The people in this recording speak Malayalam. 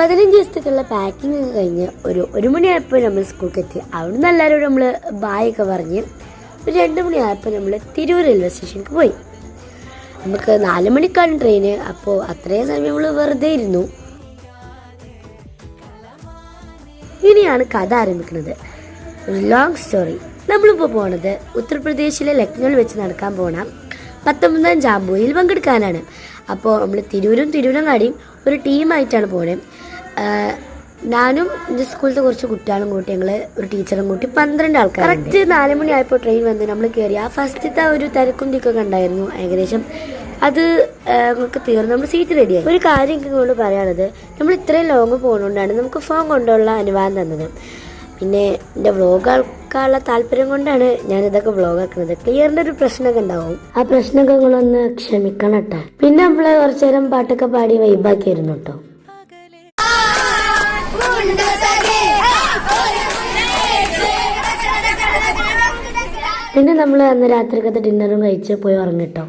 15 ദിവസത്തേക്കുള്ള പാക്കിംഗ് ഒക്കെ കഴിഞ്ഞ് ഒരു മണിയായപ്പോൾ നമ്മൾ സ്കൂളിൽ എത്തി. അവിടെ നിന്ന് എല്ലാവരോടും നമ്മൾ ബായ് ഒക്കെ പറഞ്ഞ് ഒരു 2 മണിയായപ്പോൾ നമ്മൾ തിരൂർ റെയിൽവേ സ്റ്റേഷനിലേക്ക് പോയി. നമുക്ക് 4 മണിക്കാണ് ട്രെയിന്. അപ്പോൾ അത്രയും സമയം നമ്മൾ വെറുതെ ഇരുന്നു. ഇനിയാണ് കഥ ആരംഭിക്കുന്നത്. ഒരു ലോങ് സ്റ്റോറി. നമ്മളിപ്പോൾ പോണത് ഉത്തർപ്രദേശിലെ ലക്നൌവിൽ വെച്ച് നടക്കാൻ പോണ 19ാം ജാംബൂയിൽ പങ്കെടുക്കാനാണ്. അപ്പോൾ നമ്മൾ തിരൂരങ്ങാടിയും ഒരു ടീമായിട്ടാണ് പോണേ. ഞാനും എൻ്റെ സ്കൂളിലത്തെ കുറച്ച് കുട്ടികളും കൂട്ടി ഞങ്ങൾ ഒരു ടീച്ചറും കൂട്ടി 12 ആൾക്കാർ. കറക്റ്റ് 4 മണിയായപ്പോൾ ട്രെയിൻ വന്ന് നമ്മൾ കയറി. ആ ഫസ്റ്റത്തെ ഒരു തിരക്കും തിക്കൊക്കെ ഉണ്ടായിരുന്നു. ഏകദേശം അത് നമുക്ക് തീർന്നു. നമ്മൾ സീറ്റ് റെഡിയായി. ഒരു കാര്യം എനിക്ക് പറയാനുള്ളത്, നമ്മൾ ഇത്രയും ലോങ് പോകുന്നതുകൊണ്ടാണ് നമുക്ക് ഫോൺ കൊണ്ടുള്ള അനുവാദം തന്നത്. പിന്നെ എൻ്റെ വ്ളോഗ് ആൾക്കാനുള്ള താല്പര്യം കൊണ്ടാണ് ഞാനിതൊക്കെ വ്ളോഗ് ആക്കുന്നത്. ക്ലിയറിൻ്റെ ഒരു പ്രശ്നമൊക്കെ ഉണ്ടാവും. ആ പ്രശ്നമൊക്കെ നിങ്ങളൊന്ന് ക്ഷമിക്കണം കേട്ടോ. പിന്നെ നമ്മൾ കുറച്ചു നേരം പാട്ടൊക്കെ പാടി വൈബാക്കിയിരുന്നു കേട്ടോ. പിന്നെ നമ്മൾ അന്ന് രാത്രിക്കത്തെ ഡിന്നറും കഴിച്ച് പോയി ഉറങ്ങിട്ടോ.